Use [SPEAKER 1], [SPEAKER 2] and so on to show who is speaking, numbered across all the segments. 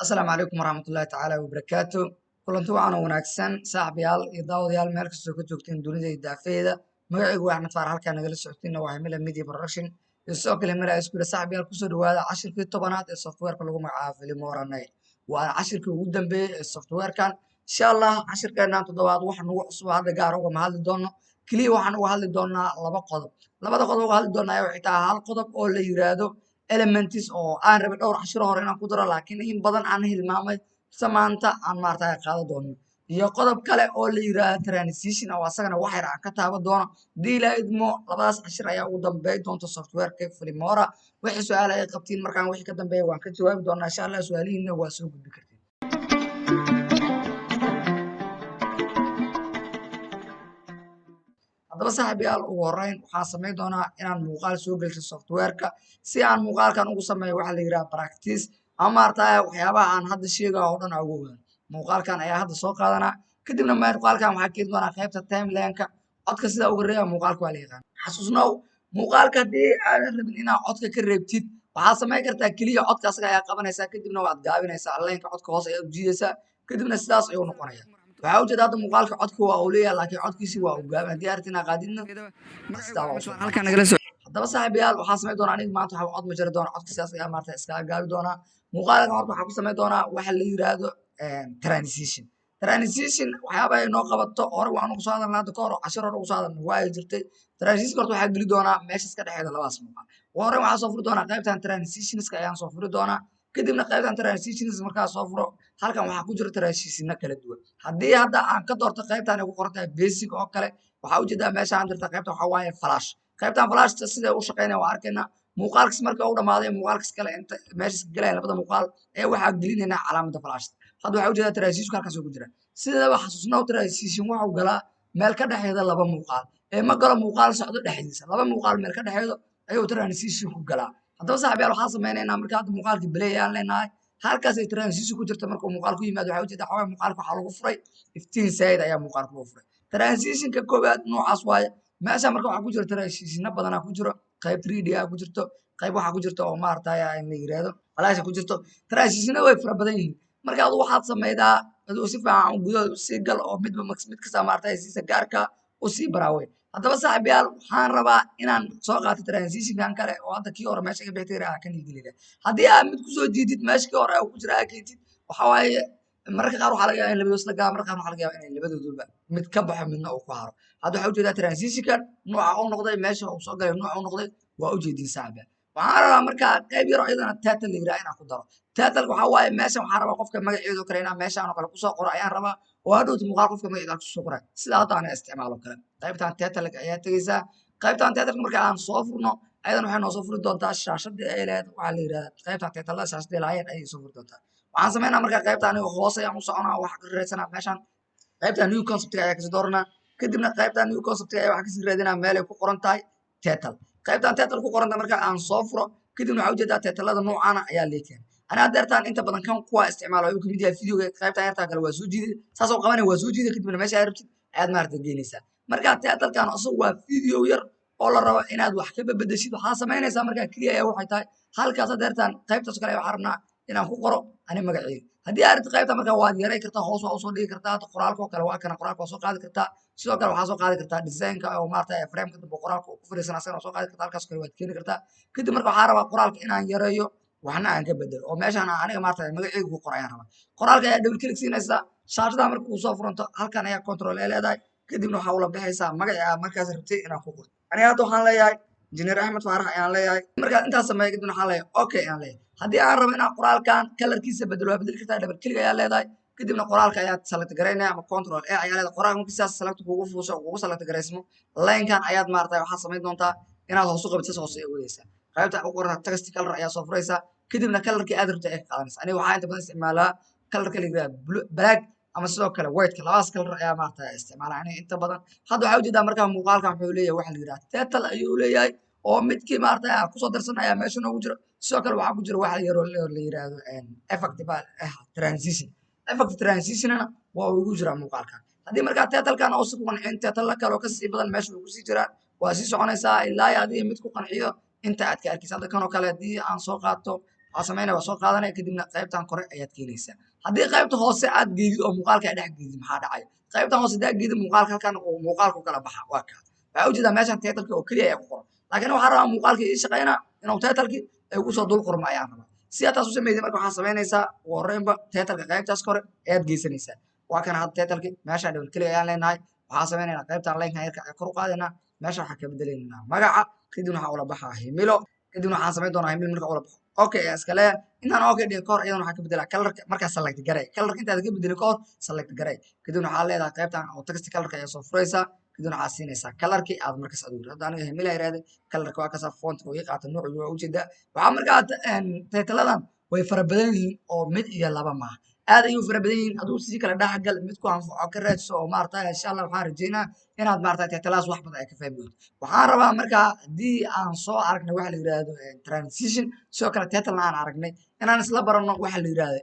[SPEAKER 1] Asalaamu calaykum waraxmatullaahi tacaala wabarakaatu. Kulanti wacan oo wanaagsan saaxiibayaal iyo daawadayaal meel kastoo ka joogtiin dunida iyo daafeeda. Magacaygu waa Axmed Faarax, halkaa nagala socotiinna waa Himila Media Production iyo sidoo kale Himila isku yidhi saaxiibayaal kusoo dhawaada cashirkii tobanaad ee softwareka lagu magacaabo Filmora 9. Waa cashirkii ugu dambeeyey ee softwarekan. Insha Allah cashirkeennan toddobaad waxa nagu cusub hadda gaar ugama hadli doono. Keliya waxaan uga hadli doonaa laba qodob. Labada qodob uga hadli doonaa waxay tahay hal qodob oo la yiraahdo elements oo aan rabay dhowr cashiro hore inaan ku daro laakiin in badan aan hilmaamay samaanta aan maartay qaado doono iyo qodob kale oo la yiraahdo transition oo asagana wax yar aan ka taaban doono diila idmo labadaas cashir ayaa ugu dambeey doonta softwareka Filmora. Wixii su'aal ay qabtiin markaan wixii ka dambeeya waan ka jawaabi doonaa insha Allah. Su'aalihiina waa soo gudbi kartiin. haddaba saaxiibayaal ugu horreyn waxaan samayn doonaa inaan muuqaal soo gelsho softwareka si aan muuqaalkan ugu sameeyo waxa la yiraahdo practice ama maartay waxyaabaha aan hadda sheegayo oo dhan ugu ogaan. Muuqaalkan ayaa hadda soo qaadanaa kadibna muuqaalkan waxaa keeni doonaa qaybta timeline-ka codka sida ugu reeba muuqaalka waa la yaqaan. xasuusnow muuqaalka haddii aadan rabin inaad codka ka reebtid waxaad samayn kartaa keliya codka asaga ayaa qabanaysaa kadibna waad gaabinaysaa leenka codka hoos ayaa u jiidaysaa kadibna sidaas ayuu noqonaya. waxaa ujeeda hadda muuqaalka codka waa uu leeyahay laakiin codkiisi waa uu gaaban haddii aragtina qaadidna haddaba saaxiibayaal waxaa samayn doonaa aniga maanta waxaa cod ma jiri doona codka sidaas ayaa maarta iskaga gaabi doonaa. muuqaalkan horta waxaa ku samayn doonaa waxa la yiraahdo transition waxyaabaha ay noo qabato hore waan ugu soo hadalnaa hadda kahor cashir hore ugu soo hadalnay waa ay jirtay. transition horta waxaa geli doonaa meeshas ka dhexeeda labadaas muuqaal. hore waxaa soo furi doonaa qaybtan transitionska ayaan soo furi doonaa kadibna qaybtan transitions markaa soo furo halkan waxaa ku jira transitionno kala duwan. haddii hadda aan ka doorto qaybtan ay ku qoran tahay basic oo kale waxaa ujeedaa meesha aan jirta qaybta waxaa waaye flash. qaybtan flashta sida u shaqeynaya waa arkaynaa. muuqaalkas marka uu dhamaaday muuqaalkas kale inta meeshas ka galaya labada muuqaal ee waxaa gelinaynaa calaamadda flashta. hadda waxaa ujeedaa transition halkaas ku jira. sidaba xasuusnaa transition waxa uu galaa meel ka dhexeeda laba muuqaal ee ma galo muuqaal socdo dhexdiisa. laba muuqaal meel ka dhexeedo ayuu transition ku galaa. haddaba saaxiibayaal waxaan sameynaynaa marka hadda muuqaalkii play ayaan leenahay halkaas ay transition ku jirta marka muuqaal ku yimaado waxaa ujeedaa xawaa muuqaalka waxaa lagu furay iftiin said ayaa muuqaalka lagu furay. transitionka koowaad noocaas waaye. meesha marka waxaa ku jira transitionno badanaa ku jiro qayb 3D ah ku jirto qayb waxaa ku jirto oo maartay in la yiraahdo flash ku jirto. transitionno way fara badan yihiin marka adigu waxaad sameydaa adoo si fiican gudaha u sii gal oo midba mid kasta maartay siisa gaarka u sii baraaway. haddaba saaxiibayaal waxaan rabaa inaan soo qaato transitionkan kale oo hadda kii hore meesha ka bixi rahaa kan igeliga. haddii aad mid kusoo jiidid meesha kii hore ku jira aad keentid waxaa waaye mararka qaar waxaa laga yaabaa in labadoos la gaabo mararka qaar waxaa laga yaabaa in labadooduba mid ka baxo midna uu ku haro. hadda waxaa ujeedaa transitionkan nooca uu noqday meesha uu soo galay nooca uu noqday waa ujeedin saaxiibayaal. waxaan rabaa markaa qayb yar oo iyadana title la yiraahdo inaan ku daro. title waxaa waaye meeshan waxaan rabaa qofka magaciisa kale inaan meeshaan oo kale kusoo qoro ayaan rabaa oo hadhowti muuqaal qofka magaciisa kusoo qoray sida hadda aan isticmaalo kale. qaybtan title ayaa tegeysaa. qaybtan title marka aan soo furno ayadan waxay noo soo furi doontaa shaashadii ay leedahay waxaa la yiraahdaa qaybtan title shaashadii lahaayeen ayay soo furi doontaa. waxaan sameynaa marka qaybtan aniga hoos ayaan u soconaa wax ka raadsanaa meeshan qaybtan new concept ayaa kasii dooranaa kadibna qaybtan new concept ayaa wax kasii raadinaa meel ay ku qoran tahay title. qaybtan title ku qoran tahay marka aan soo furo kadibna waxaa ujeedaa titlada noocaana ayaa leeyahay. ana adeertaan inta badan kan kuwa isticmaalo ayuu kamid yahay videoga qaybtan yartaa kale waa soo jiiday saas oo qabanay waa soo jiiday kadibna meesha aad rabtid ayaad maarta geynaysaa. marka title-kan asagu waa video yar oo la rabo inaad wax ka bedeshid waxaa samaynaysaa markaa keliya ayaa waxay tahay halkaas adeertaan qaybtaas kale waxaan rabnaa inaan ku qoro ani magacayga. haddii aad rabtid qaybta markaa waad yaray kartaa hoos waa usoo dhigi kartaa qoraalka oo kale waa kana qoraalka waa soo qaadi kartaa sidoo kale waxaa soo qaadi kartaa design-ka oo maartay frame-ka dambe qoraalka ku fariisan asagana soo qaadi kartaa halkaas kale waad keeni kartaa. kadib marka waxaa rabaa qoraalka inaan yareeyo waxna aan ka bedelo oo meeshaan aniga maartay magacayga ku qorayaan rabaa. qoraalka ayaa double click siinaysaa shaashada marka uu soo furanto halkan ayaa control ay leedahay kadibna waxaa ula bixaysaa magaca aad markaas rabtay inaad ku qorto. aniga hadda waxaan leeyahay Engineer Axmed Faarax ayaan leeyahay. marka intaas sameeyo kadibna waxaan leeyahay okay ayaan leeyahay. haddii aan rabo inaan qoraalkan colorkiisa bedelo waa bedeli kartaa double click ayaa leedahay kadibna qoraalka ayaad select garaynaya ama control a ayaa leedahay. qoraalka markii sidaas select kugu fuusho kugu select garaysmo line-kan ayaad maartay waxaad samayn doontaa inaad hoos u qabato hoos u wadaysaa. qaybta ugu qoran text color ayaa soo furaysaa kadibna colorkii aad rabtay ay qaadanaysaa. aniga waxaa inta badan isticmaalaa colorka la yiraahdo black ama sidoo kale white-ka labadaas color ayaa maartay isticmaalaa aniga inta badan. hadda waxaa ujeedaa markaa muuqaalkan wuxuu leeyahay waxa la yiraahdo title ayuu leeyahay oo midkii maartay aan kusoo darsanaya meesha noogu jiro sidoo kale waxaa ku jira waxa yar oo la yiraahdo effect transition. effect transitionna waa ugu jira muuqaalkan. haddii markaa title-kan oo si ku qancin title kale oo kasii badan meesha uu kusii jiraa waa sii soconaysaa ilaa adiga mid ku qanciyo inta aad ka arkaysa. hadda kan oo kale haddii aan soo qaato waxaa samaynaya waa soo qaadanaya kadibna qaybtan kore ayaad keenaysaa haddii qaybta hoose aad geedid oo muuqaalka dhex geedid maxaa dhacaya qaybtan hoose hadaa geedid muuqaalka halkan oo muuqaalku kala baxa waa kaa waxaa ujeedaa meeshan titleka oo keliya ayaa ku qoran laakiin waxaa rabaa muuqaalka ii shaqeynaa inuu titleki ay ugu soo dul qormo ayaan rabaa si aad taas u sameydid marka waxaa samaynaysaa ugu horreynba titleka qaybtaas kore ayaad geysanaysaa waa kana hadda titleki meesha double click ayaan leenahay waxaa sameynaynaa qaybtan linkan yarka ay kor u qaadaynaa meesha waxaa ka bedelaynaa magaca kadibna waxaa ula baxaa himilo kadibna waxaan samayn doonaa himilo marka ula baxo okay ayaa iska leeyahay intaan okay dhihin kahor iyadana waxaa ka bedelaa kalarka markaa select garay kalarka intaad ka bedelin kahor select garay kadibna waxaa leedahay qaybtan oo text kalarka ayaa soo furaysaa kadibna waxaa siinaysaa kalarkii aad markaas aduur hadda aniga himilo yiraahday kalarka waa kasaa font oo ii qaata noocu waa ujeedaa waxaa markaa taytaladan way fara badan yihiin oo mid iyo laba maaha aad ayuu fara badan yihiin aduu si kala dhaxgal mid ku anfaco ka raadso oo maartay insha Allah waxaan rajeynaa inaad maartay taytalaas wax badan ay ka fahmi doonto waxaan rabaa markaa haddii aan soo aragnay waxa la yiraahdo transition soo kala taytalna aan aragnay inaan isla barano waxa la yiraahdo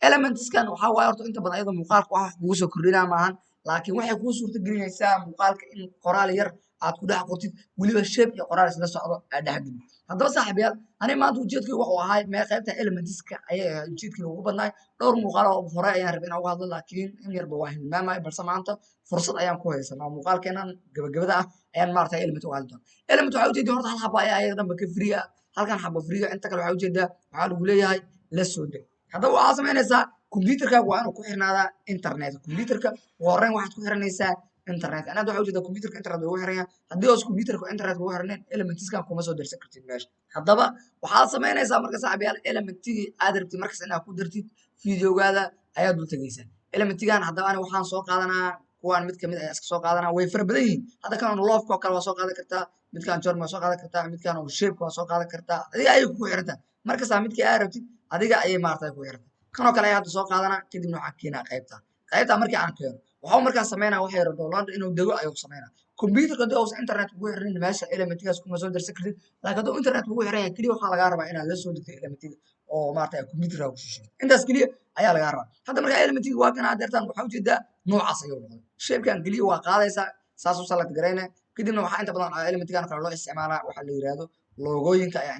[SPEAKER 1] elementskan waxaa waaye horta inta badan iyadoo muuqaalka wax kugu soo kordhinaa maahan laakiin waxay kuu suurta gelinaysaa muuqaalka in qoraal yar aad ku dhex qortid weliba shape iyo qoraal isla socdo aad dhex gelin haddaba saaxiibayaal aniga maanta ujeedkaygu wuxuu ahay mee qaybta elementska ayay ahayd ujeedkayga ugu badnaay dhowr muuqaal oo hore ayaan rabay inaan uga hadlo laakiin in yarba waa hilmaamay balse maanta fursad ayaan ku haysanaa muuqaalkeenan gabagabada ah ayaan maaragtay element uga hadli doona element waxaa ujeedaa horta hal xabo ayaa ayaga dhanba ka free ah halkan xabo free ah inta kale waxaa ujeedaa waxaa lagu leeyahay la soo deg haddaba waxaa samaynaysaa computerkaaga waa inuu ku xirnaadaa internet computerka ugu horreyn waxaad ku xiranaysaa internet anaad waxaa ujeedaa computerka internet ugu xiran yahay haddii hoos computerka internet ugu xirneen elementskan kuma soo darsan kartid meesha haddaba waxaad samaynaysaa marka saaxiibayaal elementigii aad rabtid markas inaad ku dartid videogaada ayaad dul tegaysaa elementigan haddaba ani waxaan soo qaadanaa kuwaan mid kamid ayaa iska soo qaadanaa way fara badan yihiin hadda kan loofka oo kale waa soo qaadan kartaa midkan jorm waa soo qaadan kartaa midkan oo shape waa soo qaadan kartaa adiga ayay kugu xirantaa markasaa midkii aad rabtid adiga ayay maartay kugu xirantaa kanoo kale ayaa hadda soo qaadanaa kadibna waxaa keenaa qaybtaan markii aan keeno waxuu markaa sameynaa waxay rabto download inuu dego ayuu sameynaa computerka haddii uusan internet kugu xirnin meesha elementgaas kuma soo darsan kartid laakiin hadduu internet kugu xiran yahay keliya waxaa lagaa rabaa inaad la soo degto elementiga oo maartay computerka ku shisheeyo intaas keliya ayaa lagaa rabaa hadda markaa elementiga waa kan aad deertaan waxaa ujeedaa noocaas ayuu noqday shapekan keliya waa qaadaysaa saas u select garayna kadibna waxaa inta badan elementigan kale loo isticmaalaa waxaa la yiraahdo loogooyinka ayaa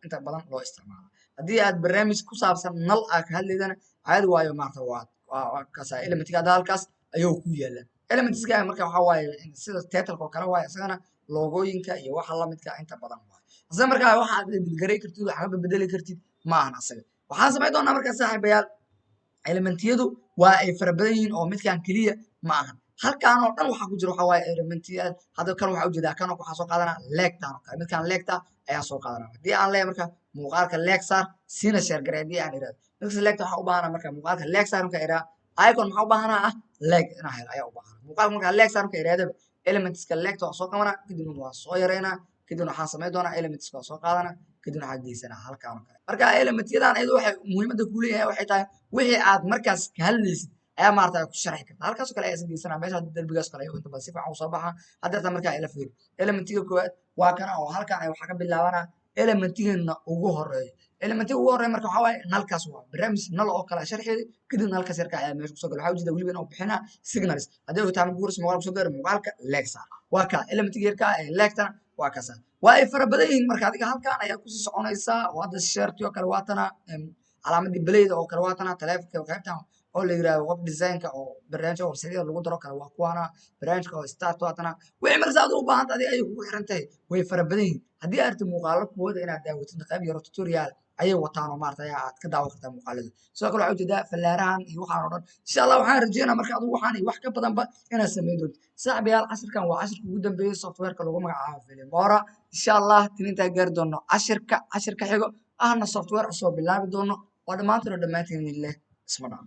[SPEAKER 1] inta badan loo isticmaalaa haddii aad barnaamij ku saabsan nal aad ka hadlaydana caadi waayo maarta waa kaasa elementiga hadda halkaas ayuu ku yaala elementska marka waxaa waaye sida titleka oo kale waaye isagana loogooyinka iyo waxa lamidka inta badan waaye isla markaa waxaad garay kartid waxba bedeli kartid ma ahan asaga waxaan samayn doonaa markaa saaxiibayaal elementiyadu waa ay fara badan yihiin oo midkan keliya ma ahan halkaan oo dhan waxaa ku jira waxaa waaye elementiyada hadda kan waxaa ujeedaa kan waxaa soo qaadanaa leegtaan oo kale midkan leegta ayaa soo qaadanaa haddii aan leeyahay marka muuqaalka leeg saar siina share garay haddii aan irahdo midkas leegta waxaa u baahanaa marka muuqaalka leeg saar marka iraa icon maxaa u baahanaa ah leeg inaa helo ayaa u baahanaa muuqaalka markaa leeg saar marka irahdaba elementska leegta waa soo qabanaa kadibna waa soo yareynaa kadibna waxaan samayn doonaa elementska waa soo qaadanaa kadibna waxaa geysanaa halkaan oo kale marka elementyadan iyadu waxay muhiimadda ku leeyahay waxay tahay wixii aad markaas ka hadlaysid ayaa maarta ku sharxi karta halkaas oo kale ayaa geysanaa meesha darbigaas kale inta badan si fiican u soo baxa hadda markaa ila fiiri elementiga koowaad waa kana oo halkaan ay waxaa ka bilaabanaa elementigeena ugu horeeyo elementiga ugu horeeyo marka waxaa waaye nalkaas waa barnaamij nal oo kale sharxeeda kadib nalkaas yarka ayaa meesha kusoo gala waxaa ujeeda weliba inuu bixinaa signals haddii uu tahay guuris muuqaal kusoo gaaro muuqaalka leegsa waa ka elementiga yarka ee leegtana waa kaasa waa ay fara badan yihiin marka adiga halkaan ayaa kusii soconaysaa oo hadda sharti oo kale waatana calaamadii belayda oo kale waatana taleefanka qaybtan oo la yiraahdo web designka oo barnaamijka website lagu daro kale waa kuwana barnaamijka oo start waatana wixii markaas aad u baahan tahay ay kugu xiran tahay way fara badan yihiin haddii aad muuqaalo kuwada inaad daawatid qayb yar tutorial ayay wataan oo maartay aad ka daawan kartaa muuqaalada sidoo kale waxaa ujeedaa fallaarahan iyo waxaan oo dhan insha Allah waxaan rajeynaa marka adigu waxaan wax ka badanba inaad sameyn doonto saaxiibayaal casharkan waa casharka ugu dambeeyay softwareka lagu magacaabo Filmora insha Allah tininta gaar doono casharka xigo ahna software cusub bilaabi doono oo dhamaantood leh isma dhaaf